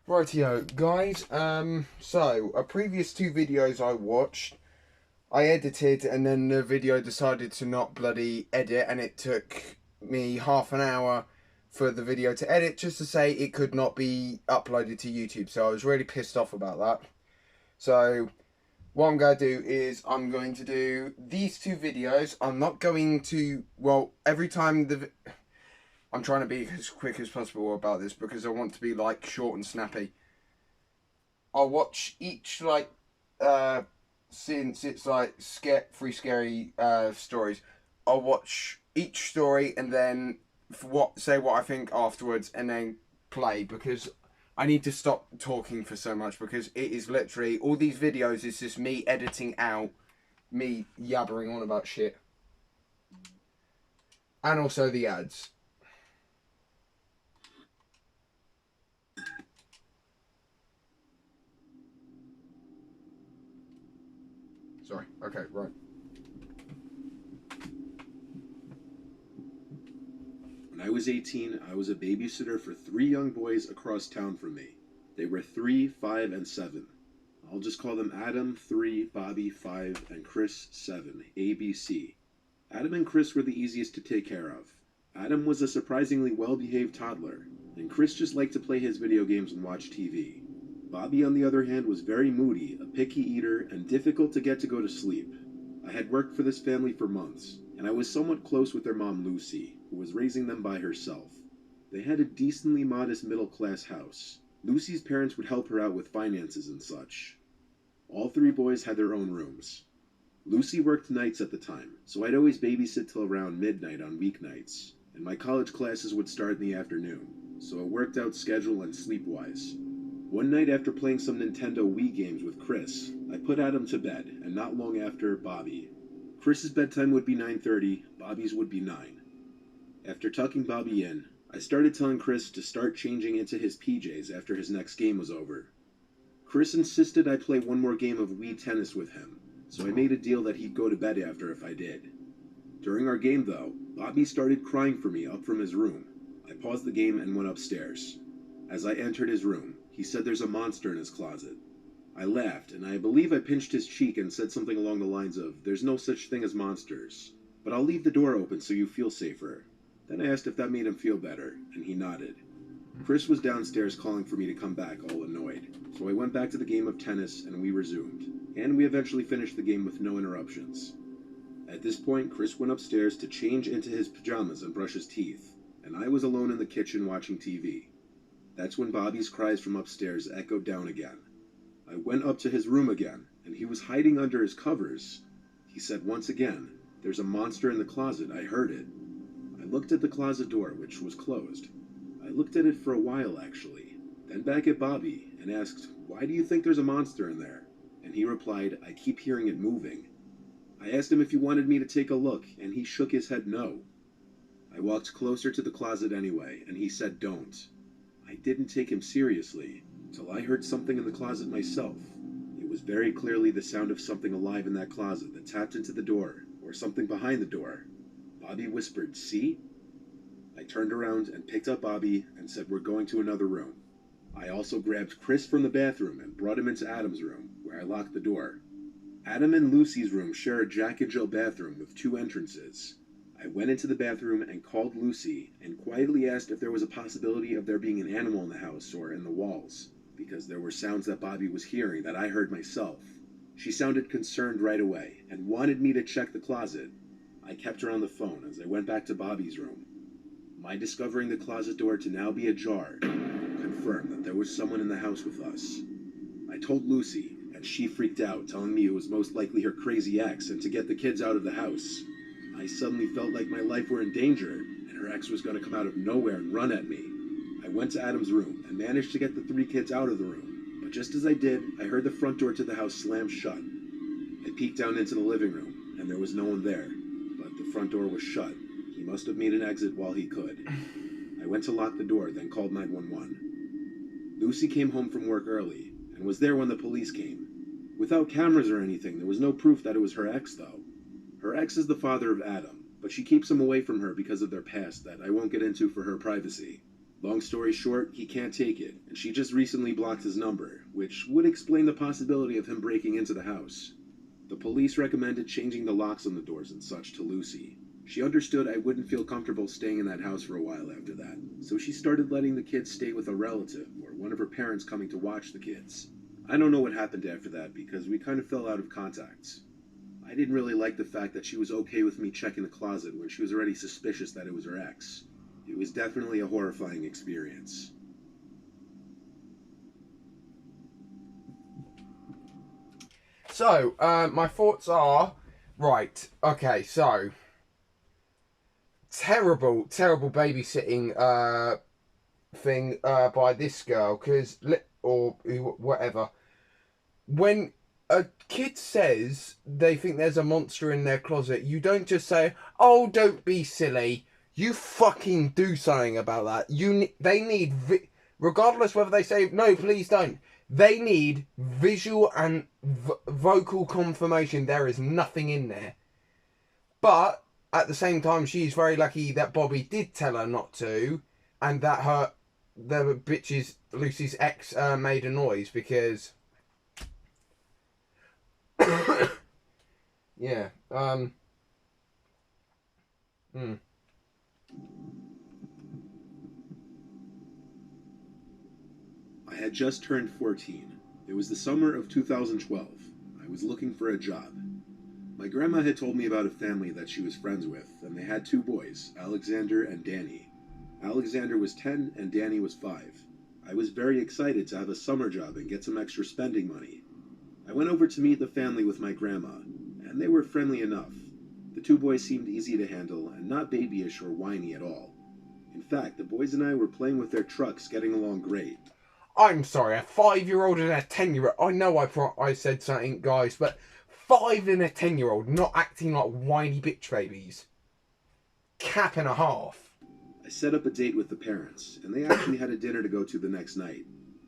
Rightio, guys. So a previous two videos I watched, I edited, and then the video decided to not bloody edit, and it took me half an hour for the video to edit, just to say it could not be uploaded to YouTube. So I was really pissed off about that. So what I'm going to do is I'm going to do these two videos. I'm not going to, well, every time I'm trying to be as quick as possible about this because I want to be like short and snappy. I'll watch each since it's like free scary stories. I'll watch each story and then say what I think afterwards, and then play, because I need to stop talking for so much, because it is literally all these videos is just me editing out me yabbering on about shit, and also the ads. Sorry. Okay, right. When I was 18, I was a babysitter for three young boys across town from me. They were 3, 5, and 7. I'll just call them Adam 3, Bobby 5, and Chris 7, ABC. Adam and Chris were the easiest to take care of. Adam was a surprisingly well-behaved toddler, and Chris just liked to play his video games and watch TV. Bobby, on the other hand, was very moody, a picky eater, and difficult to get to go to sleep. I had worked for this family for months, and I was somewhat close with their mom Lucy, who was raising them by herself. They had a decently modest middle-class house. Lucy's parents would help her out with finances and such. All three boys had their own rooms. Lucy worked nights at the time, so I'd always babysit till around midnight on weeknights, and my college classes would start in the afternoon, so it worked out schedule and sleep-wise. One night after playing some Nintendo Wii games with Chris, I put Adam to bed, and not long after, Bobby. Chris's bedtime would be 9:30, Bobby's would be 9. After tucking Bobby in, I started telling Chris to start changing into his PJs after his next game was over. Chris insisted I play one more game of Wii tennis with him, so I made a deal that he'd go to bed after if I did. During our game, though, Bobby started crying for me up from his room. I paused the game and went upstairs. As I entered his room, he said there's a monster in his closet. I laughed, and I believe I pinched his cheek and said something along the lines of, "There's no such thing as monsters, but I'll leave the door open so you feel safer." Then I asked if that made him feel better, and he nodded. Chris was downstairs calling for me to come back, all annoyed, so I went back to the game of tennis and we resumed, and we eventually finished the game with no interruptions. At this point, Chris went upstairs to change into his pajamas and brush his teeth, and I was alone in the kitchen watching TV. That's when Bobby's cries from upstairs echoed down again. I went up to his room again, and he was hiding under his covers. He said once again, "There's a monster in the closet, I heard it." I looked at the closet door, which was closed. I looked at it for a while, actually, then back at Bobby, and asked, "Why do you think there's a monster in there?" And he replied, "I keep hearing it moving." I asked him if he wanted me to take a look, and he shook his head no. I walked closer to the closet anyway, and he said don't. I didn't take him seriously, till I heard something in the closet myself. It was very clearly the sound of something alive in that closet that tapped into the door, or something behind the door. Bobby whispered, "See?" I turned around and picked up Bobby and said we're going to another room. I also grabbed Chris from the bathroom and brought him into Adam's room, where I locked the door. Adam and Lucy's room share a Jack and Jill bathroom with 2 entrances. I went into the bathroom and called Lucy and quietly asked if there was a possibility of there being an animal in the house or in the walls, because there were sounds that Bobby was hearing that I heard myself. She sounded concerned right away and wanted me to check the closet. I kept her on the phone as I went back to Bobby's room. My discovering the closet door to now be ajar confirmed that there was someone in the house with us. I told Lucy, and she freaked out, telling me it was most likely her crazy ex and to get the kids out of the house. I suddenly felt like my life were in danger, and her ex was going to come out of nowhere and run at me. I went to Adam's room and managed to get the 3 kids out of the room, but just as I did, I heard the front door to the house slam shut. I peeked down into the living room, and there was no one there, but the front door was shut. He must have made an exit while he could. I went to lock the door, then called 911. Lucy came home from work early, and was there when the police came. Without cameras or anything, there was no proof that it was her ex, though. Her ex is the father of Adam, but she keeps him away from her because of their past that I won't get into for her privacy. Long story short, he can't take it, and she just recently blocked his number, which would explain the possibility of him breaking into the house. The police recommended changing the locks on the doors and such to Lucy. She understood I wouldn't feel comfortable staying in that house for a while after that, so she started letting the kids stay with a relative or one of her parents coming to watch the kids. I don't know what happened after that because we kind of fell out of contact. I didn't really like the fact that she was okay with me checking the closet when she was already suspicious that it was her ex. It was definitely a horrifying experience. So, my thoughts are, right, okay, so, terrible babysitting, thing, by this girl, or whatever. When a kid says they think there's a monster in their closet, you don't just say, oh, don't be silly. You fucking do something about that. They need, regardless whether they say, no, please don't. They need visual and vocal confirmation there is nothing in there. But at the same time, she's very lucky that Bobby did tell her not to, and that the bitch's Lucy's ex made a noise because yeah. I had just turned 14. It was the summer of 2012. I was looking for a job. My grandma had told me about a family that she was friends with, and they had two boys, Alexander and Danny. Alexander was 10 and Danny was 5. I was very excited to have a summer job and get some extra spending money. I went over to meet the family with my grandma, and they were friendly enough. The two boys seemed easy to handle and not babyish or whiny at all. In fact, the boys and I were playing with their trucks, getting along great. I'm sorry, a 5-year-old and a 10-year-old. I know I said something, guys, but 5 and a 10-year-old not acting like whiny bitch babies. Cap and a half. I set up a date with the parents, and they actually had a dinner to go to the next night.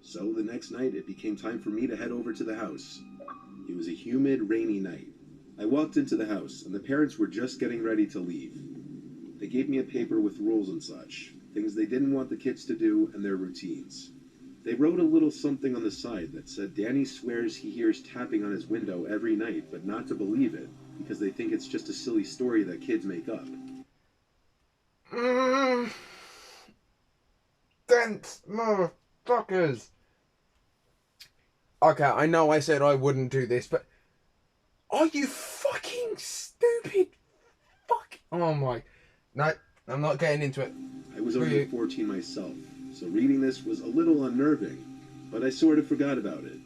So the next night, it became time for me to head over to the house. It was a humid, rainy night. I walked into the house, and the parents were just getting ready to leave. They gave me a paper with rules and such, things they didn't want the kids to do, and their routines. They wrote a little something on the side that said Danny swears he hears tapping on his window every night, but not to believe it, because they think it's just a silly story that kids make up. Dense motherfuckers. Okay, I know I said I wouldn't do this, but are you fucking stupid? Fuck. Oh my. No, I'm not getting into it. I was only 14 myself, so reading this was a little unnerving, but I sort of forgot about it.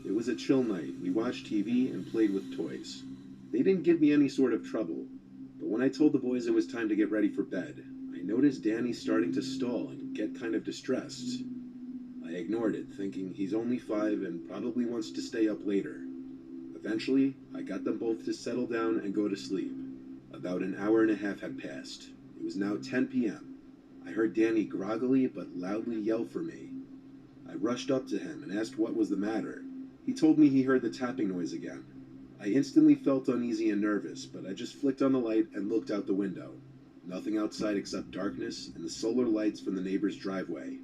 It was a chill night. We watched TV and played with toys. They didn't give me any sort of trouble, but when I told the boys it was time to get ready for bed, I noticed Danny starting to stall and get kind of distressed. I ignored it, thinking he's only 5 and probably wants to stay up later. Eventually, I got them both to settle down and go to sleep. About an hour and a half had passed. It was now 10 p.m. I heard Danny groggily but loudly yell for me. I rushed up to him and asked what was the matter. He told me he heard the tapping noise again. I instantly felt uneasy and nervous, but I just flicked on the light and looked out the window. Nothing outside except darkness and the solar lights from the neighbor's driveway.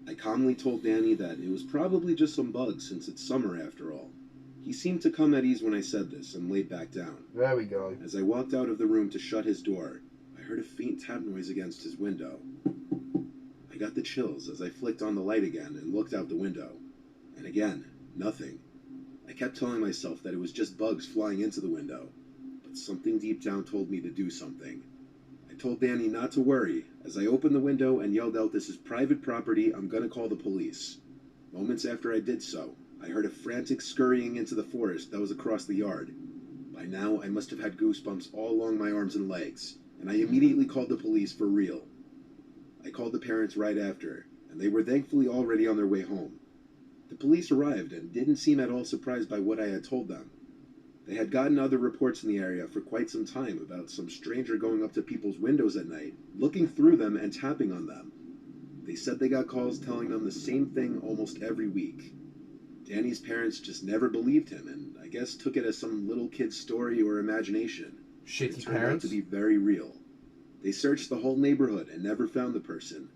I calmly told Danny that it was probably just some bugs since it's summer after all. He seemed to come at ease when I said this and laid back down. There we go. As I walked out of the room to shut his door, I heard a faint tap noise against his window. I got the chills as I flicked on the light again and looked out the window. And again, nothing. I kept telling myself that it was just bugs flying into the window, but something deep down told me to do something. I told Danny not to worry as I opened the window and yelled out, "This is private property, I'm gonna call the police." Moments after I did so, I heard a frantic scurrying into the forest that was across the yard. By now, I must have had goosebumps all along my arms and legs, and I immediately called the police for real. I called the parents right after, and they were thankfully already on their way home. The police arrived and didn't seem at all surprised by what I had told them. They had gotten other reports in the area for quite some time about some stranger going up to people's windows at night, looking through them and tapping on them. They said they got calls telling them the same thing almost every week. Danny's parents just never believed him, and I guess took it as some little kid's story or imagination. Shitty It turned out parents. to be very real. They searched the whole neighborhood and never found the person.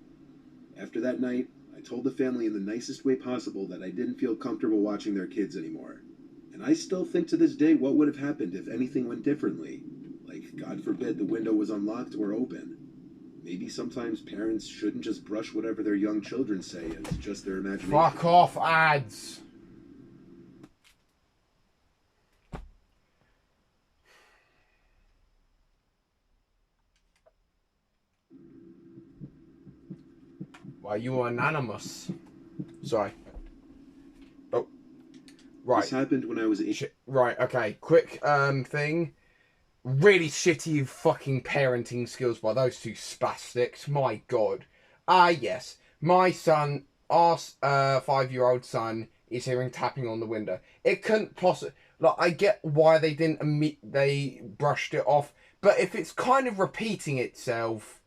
After that night, I told the family in the nicest way possible that I didn't feel comfortable watching their kids anymore. And I still think to this day what would have happened if anything went differently. Like, God forbid, the window was unlocked or open. Maybe sometimes parents shouldn't just brush whatever their young children say as just their imagination. Fuck off, ads. Why, you are anonymous. Sorry. Oh. Right. This happened when I was 8. Right, okay. Quick thing. Really shitty fucking parenting skills by those two spastics. My God. Yes. My son, our 5-year-old son, is hearing tapping on the window. It couldn't possibly... Like, I get why they didn't they brushed it off. But if it's kind of repeating itself,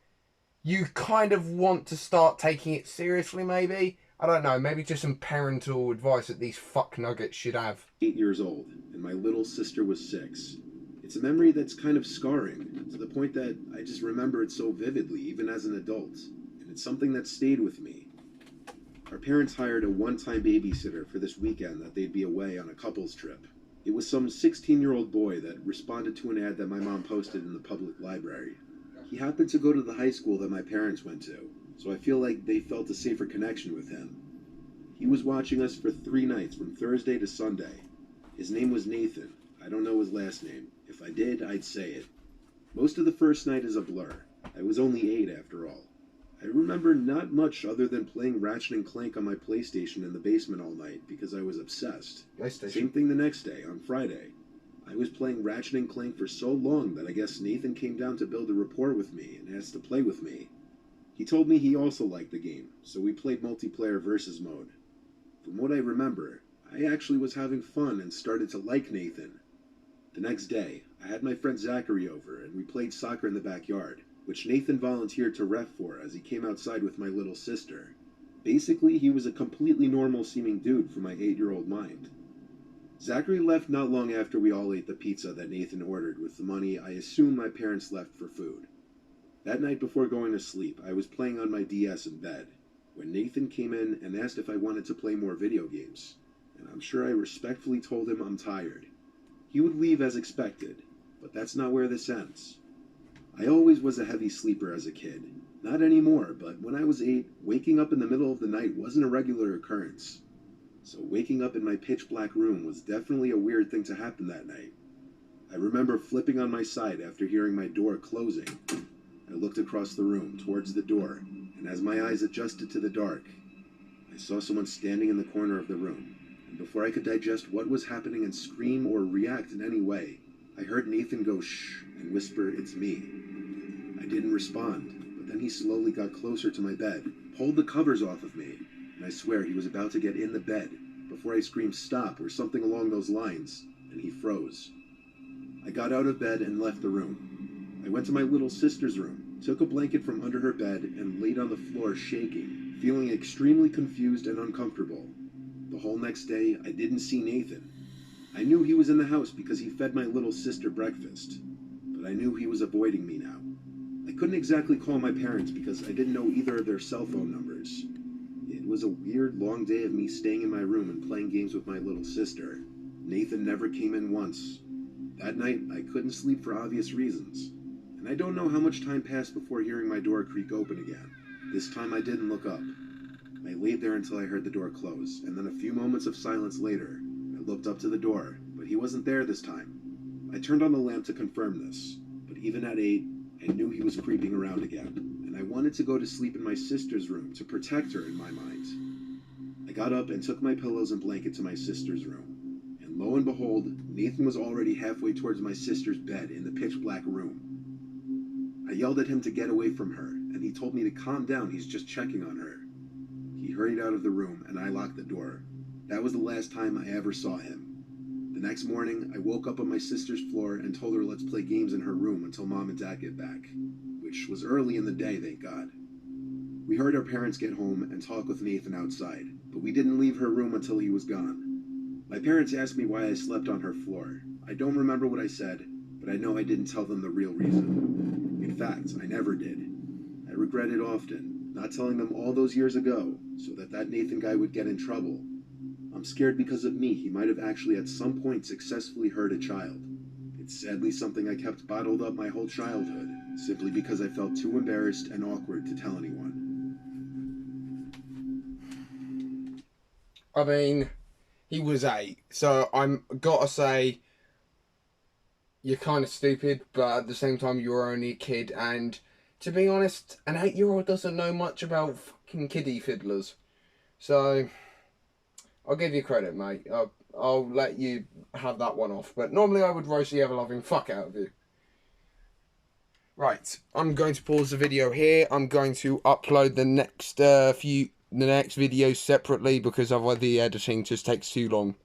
you kind of want to start taking it seriously, maybe? I don't know. Maybe just some parental advice that these fuck nuggets should have. 8 years old, and my little sister was 6. It's a memory that's kind of scarring, to the point that I just remember it so vividly, even as an adult. And it's something that stayed with me. Our parents hired a one-time babysitter for this weekend that they'd be away on a couples trip. It was some 16-year-old boy that responded to an ad that my mom posted in the public library. He happened to go to the high school that my parents went to, so I feel like they felt a safer connection with him. He was watching us for 3 nights, from Thursday to Sunday. His name was Nathan. I don't know his last name. If I did, I'd say it. Most of the first night is a blur. I was only 8 after all. I remember not much other than playing Ratchet and Clank on my PlayStation in the basement all night because I was obsessed. Same thing the next day, on Friday. I was playing Ratchet and Clank for so long that I guess Nathan came down to build a rapport with me and asked to play with me. He told me he also liked the game, so we played multiplayer versus mode. From what I remember, I actually was having fun and started to like Nathan. The next day, I had my friend Zachary over and we played soccer in the backyard, which Nathan volunteered to ref for as he came outside with my little sister. Basically, he was a completely normal-seeming dude for my 8-year-old mind. Zachary left not long after we all ate the pizza that Nathan ordered with the money I assume my parents left for food. That night before going to sleep, I was playing on my DS in bed, when Nathan came in and asked if I wanted to play more video games, and I'm sure I respectfully told him I'm tired. He would leave as expected, but that's not where this ends. I always was a heavy sleeper as a kid. Not anymore, but when I was 8, waking up in the middle of the night wasn't a regular occurrence. So waking up in my pitch-black room was definitely a weird thing to happen that night. I remember flipping on my side after hearing my door closing. I looked across the room, towards the door, and as my eyes adjusted to the dark, I saw someone standing in the corner of the room. And before I could digest what was happening and scream or react in any way, I heard Nathan go shh and whisper, "It's me." I didn't respond, but then he slowly got closer to my bed, pulled the covers off of me, and I swear he was about to get in the bed before I screamed stop or something along those lines, and he froze. I got out of bed and left the room. I went to my little sister's room, took a blanket from under her bed, and laid on the floor shaking, feeling extremely confused and uncomfortable. The whole next day, I didn't see Nathan. I knew he was in the house because he fed my little sister breakfast, but I knew he was avoiding me now. I couldn't exactly call my parents because I didn't know either of their cell phone numbers. It was a weird long day of me staying in my room and playing games with my little sister. Nathan never came in once. That night, I couldn't sleep for obvious reasons, and I don't know how much time passed before hearing my door creak open again. This time I didn't look up. I laid there until I heard the door close, and then a few moments of silence later, I looked up to the door, but he wasn't there this time. I turned on the lamp to confirm this, but even at 8, I knew he was creeping around again, and I wanted to go to sleep in my sister's room to protect her in my mind. I got up and took my pillows and blanket to my sister's room, and lo and behold, Nathan was already halfway towards my sister's bed in the pitch-black room. I yelled at him to get away from her, and he told me to calm down, he's just checking on her. He hurried out of the room, and I locked the door. That was the last time I ever saw him. The next morning, I woke up on my sister's floor and told her let's play games in her room until Mom and Dad get back, which was early in the day, thank God. We heard our parents get home and talk with Nathan outside, but we didn't leave her room until he was gone. My parents asked me why I slept on her floor. I don't remember what I said, but I know I didn't tell them the real reason. In fact, I never did. I regret it often. not telling them all those years ago so that Nathan guy would get in trouble. I'm scared because of me, he might have actually at some point successfully hurt a child. It's sadly something I kept bottled up my whole childhood, simply because I felt too embarrassed and awkward to tell anyone. I mean, he was 8, so I'm gotta say, you're kind of stupid, but at the same time, you're only a kid, and to be honest, an 8-year-old doesn't know much about fucking kiddie fiddlers. So, I'll give you credit, mate. I'll let you have that one off. But normally I would roast the ever-loving fuck out of you. Right, I'm going to pause the video here. I'm going to upload the next next videos separately because otherwise the editing just takes too long.